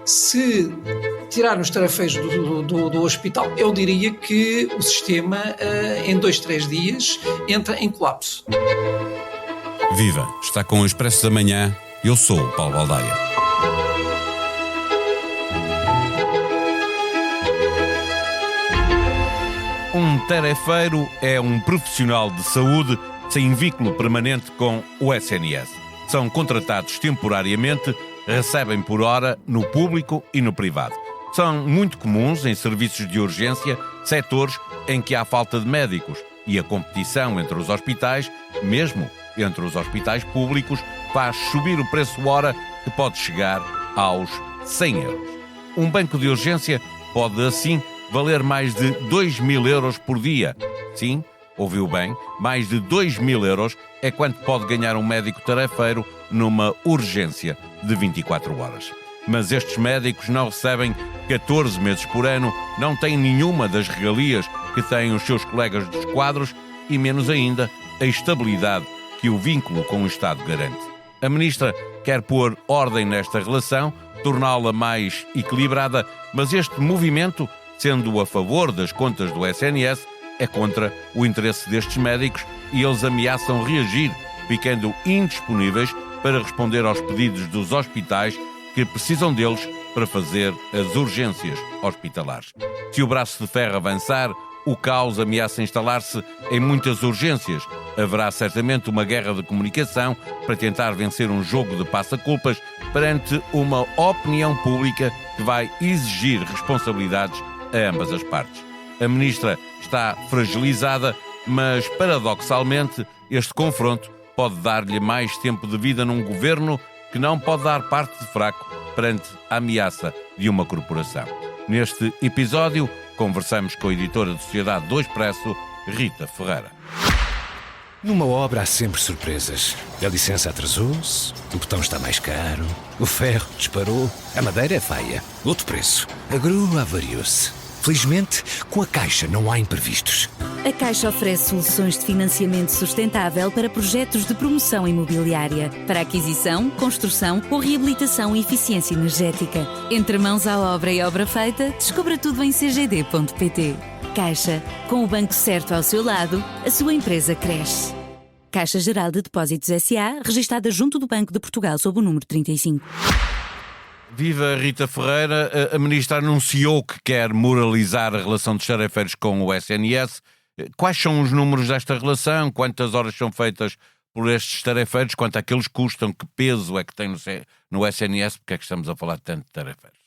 Se tirarmos tarefeiros do hospital, eu diria que o sistema, em 2, 3 dias, entra em colapso. Viva! Está com o Expresso da Manhã. Eu sou o Paulo Baldaia. Um tarefeiro é um profissional de saúde sem vínculo permanente com o SNS. São contratados temporariamente, recebem por hora no público e no privado. São muito comuns em serviços de urgência, setores em que há falta de médicos, e a competição entre os hospitais, mesmo entre os hospitais públicos, faz subir o preço hora, que pode chegar aos 100 euros. Um banco de urgência pode, assim, valer mais de 2.000 euros por dia. Sim, ouviu bem, mais de 2.000 euros é quanto pode ganhar um médico tarefeiro numa urgência de 24 horas. Mas estes médicos não recebem 14 meses por ano, não têm nenhuma das regalias que têm os seus colegas dos quadros e menos ainda a estabilidade que o vínculo com o Estado garante. A Ministra quer pôr ordem nesta relação, torná-la mais equilibrada, mas este movimento, sendo a favor das contas do SNS, é contra o interesse destes médicos e eles ameaçam reagir, ficando indisponíveis para responder aos pedidos dos hospitais que precisam deles para fazer as urgências hospitalares. Se o braço de ferro avançar, o caos ameaça instalar-se em muitas urgências. Haverá certamente uma guerra de comunicação para tentar vencer um jogo de passa-culpas perante uma opinião pública que vai exigir responsabilidades a ambas as partes. A Ministra está fragilizada, mas, paradoxalmente, este confronto pode dar-lhe mais tempo de vida num governo que não pode dar parte de fraco perante a ameaça de uma corporação. Neste episódio, conversamos com a editora de Sociedade do Expresso, Rita Ferreira. Numa obra há sempre surpresas. A licença atrasou-se, o botão está mais caro, o ferro disparou, a madeira é feia, outro preço, a grua avariou-se. Felizmente, com a Caixa não há imprevistos. A Caixa oferece soluções de financiamento sustentável para projetos de promoção imobiliária, para aquisição, construção ou reabilitação e eficiência energética. Entre mãos à obra e obra feita, descubra tudo em cgd.pt. Caixa, com o banco certo ao seu lado, a sua empresa cresce. Caixa Geral de Depósitos S.A., registada junto do Banco de Portugal sob o número 35. Viva Rita Ferreira, a Ministra anunciou que quer moralizar a relação dos tarefeiros com o SNS. Quais são os números desta relação? Quantas horas são feitas por estes tarefeiros? Quanto é que eles custam? Que peso é que tem no SNS? Porque é que estamos a falar tanto de tarefeiros?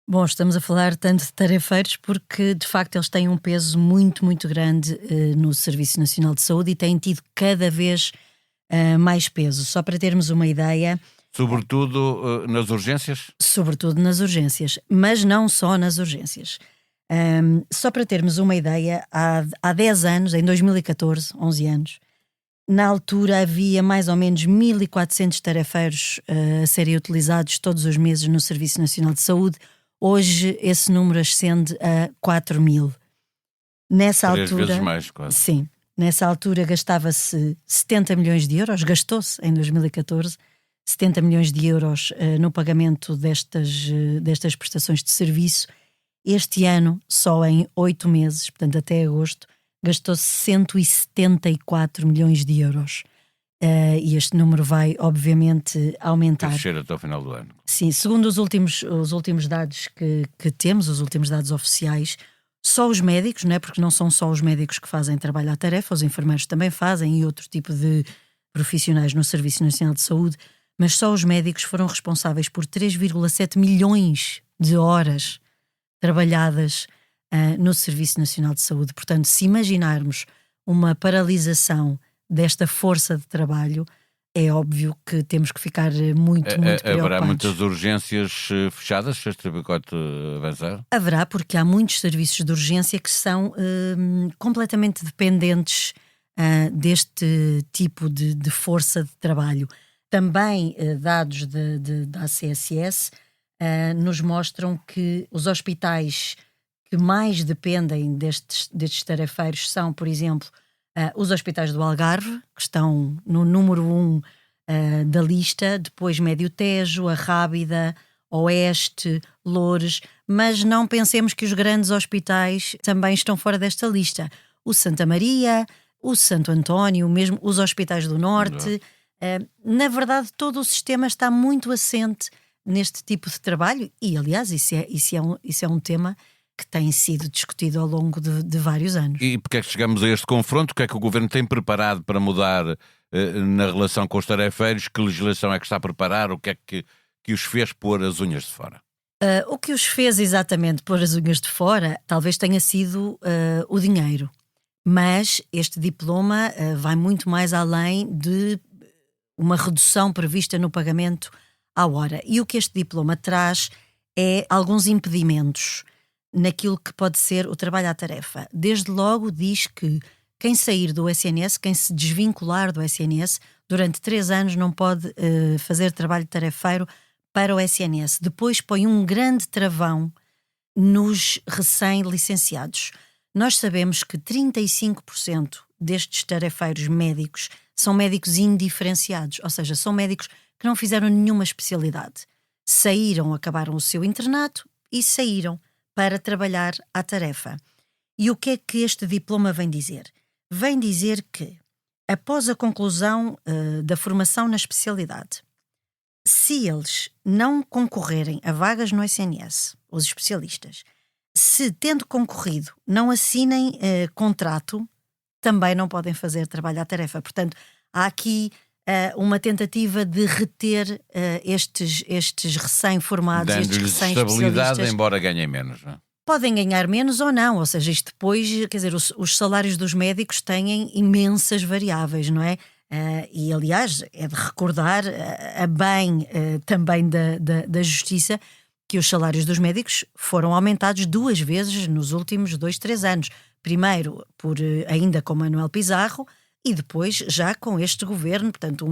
Bom, estamos a falar tanto de tarefeiros porque, de facto, eles têm um peso muito, muito grande no Serviço Nacional de Saúde e têm tido cada vez mais peso. Só para termos uma ideia... Sobretudo nas urgências? Sobretudo nas urgências, mas não só nas urgências. Só para termos uma ideia, há 10 anos, em 2014, 11 anos, na altura havia mais ou menos 1.400 tarefeiros a serem utilizados todos os meses no Serviço Nacional de Saúde. Hoje esse número ascende a 4.000. Nessa 3 altura, vezes mais, quase. Sim, nessa altura gastava-se 70 milhões de euros, gastou-se em 2014 70 milhões de euros no pagamento destas prestações de serviço. Este ano, só em 8 meses, portanto até agosto, gastou-se 174 milhões de euros. E este número vai, obviamente, aumentar. Crescer até ao final do ano. Sim, segundo os últimos dados que temos, os últimos dados oficiais, só os médicos, não é? Porque não são só os médicos que fazem trabalho à tarefa, os enfermeiros também fazem e outro tipo de profissionais no Serviço Nacional de Saúde, mas só os médicos foram responsáveis por 3,7 milhões de horas trabalhadas no Serviço Nacional de Saúde. Portanto, se imaginarmos uma paralisação desta força de trabalho, é óbvio que temos que ficar muito preocupados. Haverá muitas urgências fechadas se este pacote avançar? Haverá, porque há muitos serviços de urgência que são completamente dependentes deste tipo de força de trabalho. Também dados da ACSS nos mostram que os hospitais que mais dependem destes tarefeiros são, por exemplo, os hospitais do Algarve, que estão no número 1 da lista, depois Médio Tejo, a Rábida, Oeste, Loures, mas não pensemos que os grandes hospitais também estão fora desta lista. O Santa Maria, o Santo António, mesmo os hospitais do Norte. Na verdade, todo o sistema está muito assente neste tipo de trabalho e, aliás, isso é um tema que tem sido discutido ao longo de vários anos. E porque é que chegamos a este confronto? O que é que o Governo tem preparado para mudar na relação com os tarefeiros? Que legislação é que está a preparar? O que é que os fez pôr as unhas de fora? O que os fez exatamente pôr as unhas de fora talvez tenha sido o dinheiro. Mas este diploma vai muito mais além de uma redução prevista no pagamento à hora. E o que este diploma traz é alguns impedimentos naquilo que pode ser o trabalho à tarefa. Desde logo diz que quem sair do SNS, quem se desvincular do SNS, durante 3 anos não pode fazer trabalho tarefeiro para o SNS. Depois põe um grande travão nos recém-licenciados. Nós sabemos que 35% destes tarefeiros médicos são médicos indiferenciados, ou seja, são médicos que não fizeram nenhuma especialidade. Saíram, acabaram o seu internato e saíram para trabalhar à tarefa. E o que é que este diploma vem dizer? Vem dizer que, após a conclusão da formação na especialidade, se eles não concorrerem a vagas no SNS, os especialistas, se tendo concorrido não assinem contrato, também não podem fazer trabalho à tarefa. Portanto, há aqui uma tentativa de reter estes recém-formados, estes Dando-lhes recém-especialistas. estabilidade, embora ganhem menos, não é? Podem ganhar menos ou não, ou seja, isto depois, quer dizer, os salários dos médicos têm imensas variáveis, não é? E aliás, é de recordar a bem também da Justiça que os salários dos médicos foram aumentados 2 vezes nos últimos 2-3 anos. Primeiro ainda com Manuel Pizarro e depois já com este governo, portanto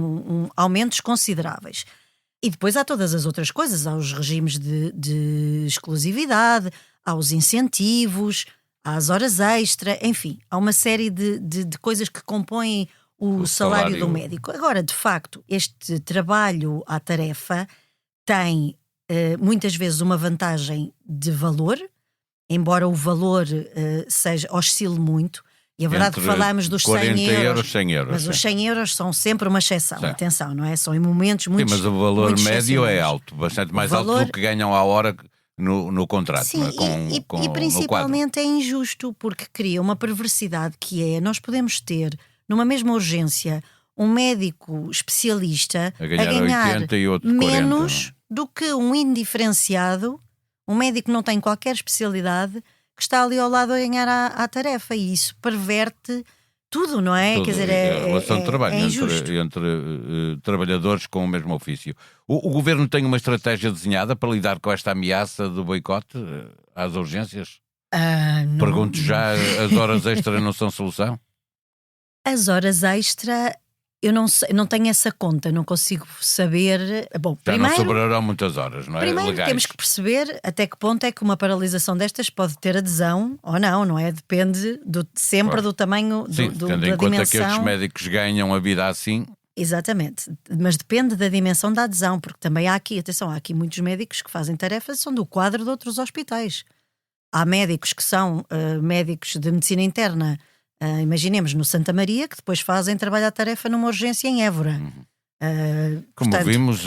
aumentos consideráveis. E depois há todas as outras coisas, há os regimes de exclusividade, há os incentivos, há as horas extra, enfim, há uma série de coisas que compõem o salário do médico. Agora, de facto, este trabalho à tarefa tem muitas vezes uma vantagem de valor, embora o valor oscile muito. E a verdade que falámos dos 100 euros, 100 euros. mas sim. os 100 euros são sempre uma exceção, Sim. atenção, não é? São em momentos muito Sim, mas o valor muito médio é excepcionais. alto, bastante mais valor- alto do que ganham à hora no contrato. Sim, não é? e No quadro. principalmente é injusto, porque cria uma perversidade que é, nós podemos ter, numa mesma urgência, um médico especialista A ganhar 80 e outro 40, menos do que um indiferenciado, um médico que não tem qualquer especialidade, que está ali ao lado a ganhar à tarefa, e isso perverte tudo, não é? Tudo, Quer dizer, a relação de trabalho injusto. entre trabalhadores com o mesmo ofício. O Governo tem uma estratégia desenhada para lidar com esta ameaça do boicote às urgências? Não- Pergunto já, as horas extras não são solução? As horas extra, eu não sei, não tenho essa conta, não consigo saber. Bom, Já não primeiro sobrarão muitas horas, não é? Legais. temos que perceber até que ponto é que uma paralisação destas pode ter adesão ou não é? Depende sempre Claro. do tamanho, Sim, da tendo em conta que dimensão. estes médicos ganham a vida assim, Exatamente, mas depende da dimensão da adesão, porque também há aqui muitos médicos que fazem tarefas que são do quadro de outros hospitais. Há médicos que são médicos de medicina interna, imaginemos no Santa Maria, que depois fazem trabalho à tarefa numa urgência em Évora. como Portanto, vimos,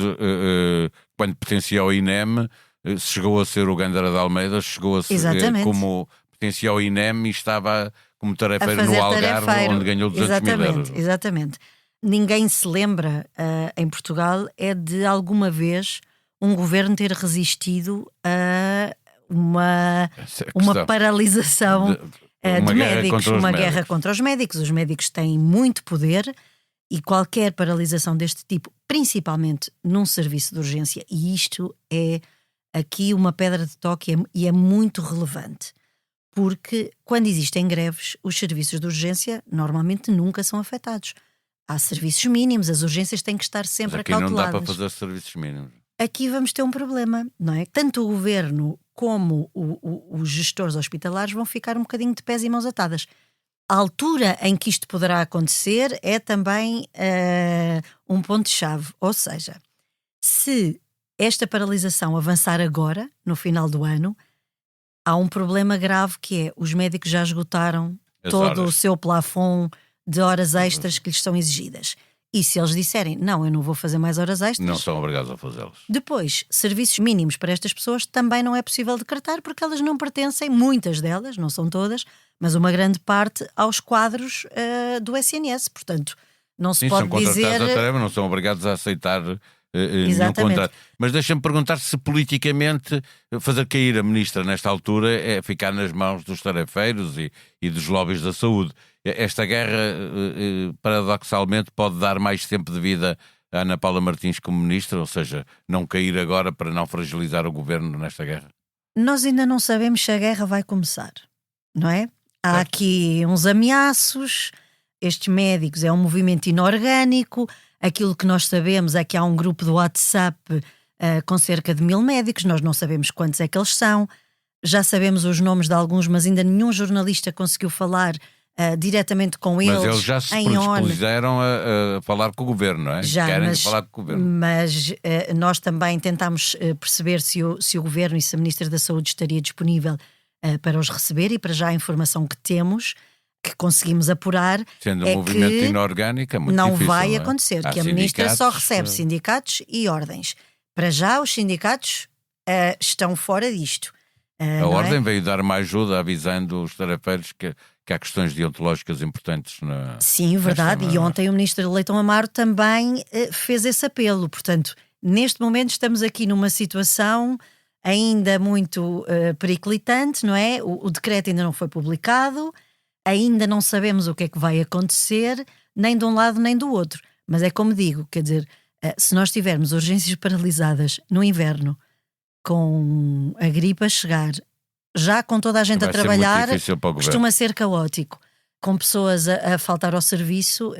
quando pertencia ao INEM, se chegou a ser o Gandara de Almeida, chegou a ser Exatamente. como pertencia ao INEM e estava como a tarefeiro fazer no Algarve, tarefeiro. onde ganhou 200 mil euros. Exatamente. Ninguém se lembra em Portugal é de alguma vez um governo ter resistido a uma Essa é a questão. paralisação Uma de guerra médicos, contra os uma médicos. guerra contra os médicos. Os médicos têm muito poder e qualquer paralisação deste tipo, principalmente num serviço de urgência, e isto é aqui uma pedra de toque e é muito relevante. Porque quando existem greves, os serviços de urgência normalmente nunca são afetados. Há serviços mínimos, as urgências têm que estar sempre Mas aqui não acauteladas. dá para fazer serviços mínimos. Aqui vamos ter um problema, não é? Tanto o governo como os gestores hospitalares vão ficar um bocadinho de pés e mãos atadas. A altura em que isto poderá acontecer é também um ponto-chave. Ou seja, se esta paralisação avançar agora, no final do ano, há um problema grave que é: os médicos já esgotaram todo o seu plafond de horas extras que lhes são exigidas. E se eles disserem, não, eu não vou fazer mais horas extras, Não são obrigados a fazê-las. depois, serviços mínimos para estas pessoas também não é possível decretar, porque elas não pertencem, muitas delas, não são todas, mas uma grande parte, aos quadros do SNS. Portanto, não se Sim, pode são contratados dizer... à tarefa, não são obrigados a aceitar nenhum Exatamente. contrato. Mas deixa-me perguntar se politicamente fazer cair a ministra nesta altura é ficar nas mãos dos tarefeiros e dos lobbies da saúde. Esta guerra, paradoxalmente, pode dar mais tempo de vida a Ana Paula Martins como ministra, ou seja, não cair agora para não fragilizar o governo nesta guerra? Nós ainda não sabemos se a guerra vai começar, não é? Há Certo. aqui uns ameaços, estes médicos é um movimento inorgânico, aquilo que nós sabemos é que há um grupo do WhatsApp com cerca de 1000 médicos, nós não sabemos quantos é que eles são, já sabemos os nomes de alguns, mas ainda nenhum jornalista conseguiu falar diretamente com eles. Mas eles já se em ONU. predispuseram a falar com o governo, não é? Já, Querem falar com o governo. mas nós também tentámos perceber se o governo e se a Ministra da Saúde estaria disponível para os receber, e para já a informação que temos, que conseguimos apurar, Sendo é um movimento que inorgânico, é muito não difícil, vai não é? acontecer, Há que a Ministra só sindicatos, recebe sindicatos e ordens. Para já os sindicatos estão fora disto. A não Ordem é? veio dar uma ajuda avisando os tarefeiros que há questões deontológicas importantes na... Sim, verdade. nesta- E ontem o Ministro Leitão Amaro também fez esse apelo. Portanto, neste momento estamos aqui numa situação ainda muito periclitante, não é? O decreto ainda não foi publicado, ainda não sabemos o que é que vai acontecer, nem de um lado nem do outro. Mas é como digo, quer dizer, se nós tivermos urgências paralisadas no inverno, com a gripe a chegar, já com toda a gente Vai a ser muito trabalhar, difícil para o governo. costuma ser caótico. Com pessoas a faltar ao serviço,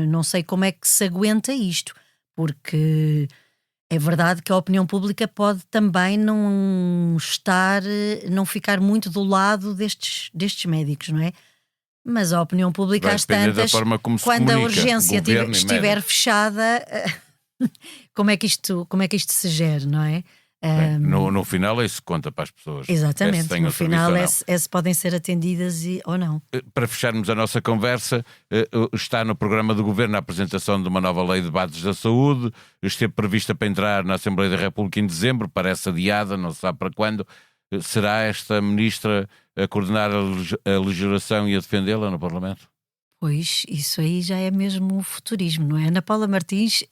não sei como é que se aguenta isto, porque é verdade que a opinião pública pode também não ficar muito do lado destes médicos, não é? Mas a opinião pública, Vai às depender da tantas, forma como se quando a comunica, urgência governo e estiver médicos. fechada, como é que isto se gera, não é? Bem, no final é isso que conta para as pessoas. Exatamente, É se têm no o serviço final ou não. é se podem ser atendidas ou não. Para fecharmos a nossa conversa, está no programa do Governo a apresentação de uma nova lei de bases da saúde, esteve prevista para entrar na Assembleia da República em dezembro, parece adiada, não se sabe para quando. Será esta ministra a coordenar a legislação e a defendê-la no Parlamento? Pois, isso aí já é mesmo futurismo, não é? Ana Paula Martins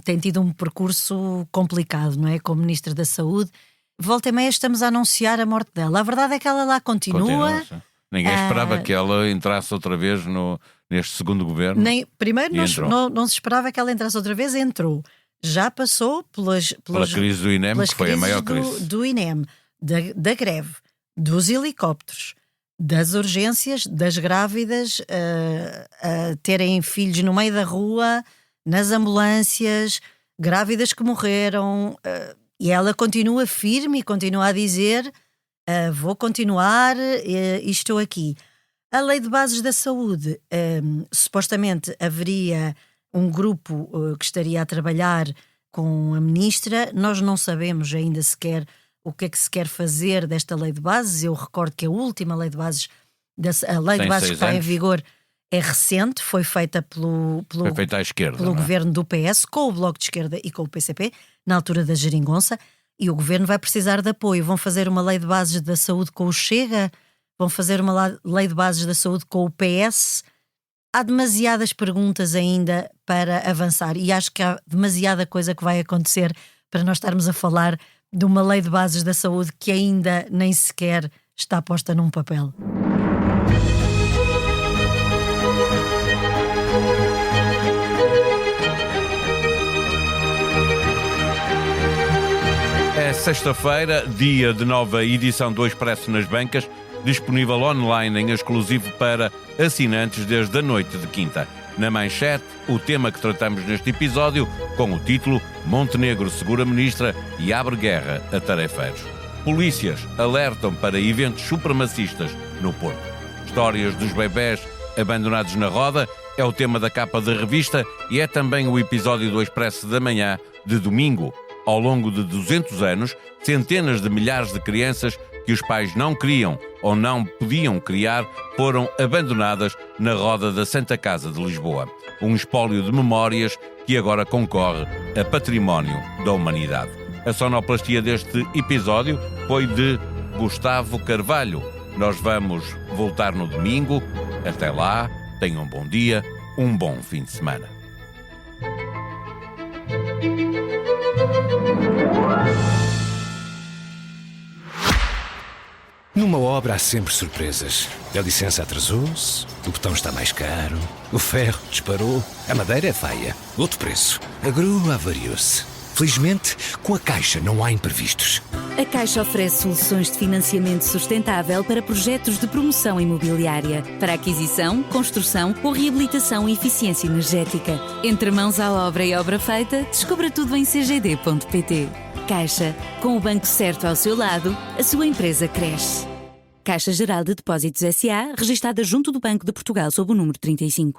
tem tido um percurso complicado, não é? Como Ministra da Saúde. Volta e meia estamos a anunciar a morte dela. A verdade é que ela lá continua. Sim. Ninguém esperava que ela entrasse outra vez neste segundo governo. Primeiro E entrou. não se esperava que ela entrasse outra vez, entrou. Já passou Pela crise do INEM, pelas que foi a maior crises crise. do INEM, da greve, dos helicópteros, das urgências, das grávidas a terem filhos no meio da rua, nas ambulâncias, grávidas que morreram, e ela continua firme e continua a dizer vou continuar e estou aqui. A Lei de Bases da Saúde, supostamente haveria um grupo que estaria a trabalhar com a ministra. Nós não sabemos ainda sequer o que é que se quer fazer desta Lei de Bases. Eu recordo que a última Lei de Bases, a Lei de Tem Bases que 6 está em anos. vigor, é recente, foi feita pelo Foi feita à esquerda. pelo não é? governo do PS, com o Bloco de Esquerda e com o PCP, na altura da geringonça, e o governo vai precisar de apoio. Vão fazer uma Lei de Bases da Saúde com o Chega, vão fazer uma Lei de Bases da Saúde com o PS. Há demasiadas perguntas ainda para avançar, e acho que há demasiada coisa que vai acontecer para nós estarmos a falar de uma Lei de Bases da Saúde que ainda nem sequer está posta num papel. É sexta-feira, dia de nova edição do Expresso nas bancas, disponível online em exclusivo para assinantes desde a noite de quinta. Na manchete, o tema que tratamos neste episódio, com o título Montenegro segura ministra e abre guerra a tarefeiros. Polícias alertam para eventos supremacistas no Porto. Histórias dos bebés abandonados na roda é o tema da capa da revista e é também o episódio do Expresso da Manhã de domingo. Ao longo de 200 anos, centenas de milhares de crianças que os pais não queriam ou não podiam criar foram abandonadas na roda da Santa Casa de Lisboa. Um espólio de memórias que agora concorre a património da humanidade. A sonoplastia deste episódio foi de Gustavo Carvalho. Nós vamos voltar no domingo. Até lá, tenham um bom dia, um bom fim de semana. Numa obra há sempre surpresas. A licença atrasou-se, o botão está mais caro, o ferro disparou, a madeira é feia, outro preço, a grua avariou-se. Felizmente, com a Caixa não há imprevistos. A Caixa oferece soluções de financiamento sustentável para projetos de promoção imobiliária, para aquisição, construção ou reabilitação e eficiência energética. Entre mãos à obra e obra feita, descubra tudo em cgd.pt. Caixa, com o banco certo ao seu lado, a sua empresa cresce. Caixa Geral de Depósitos S.A., registada junto do Banco de Portugal sob o número 35.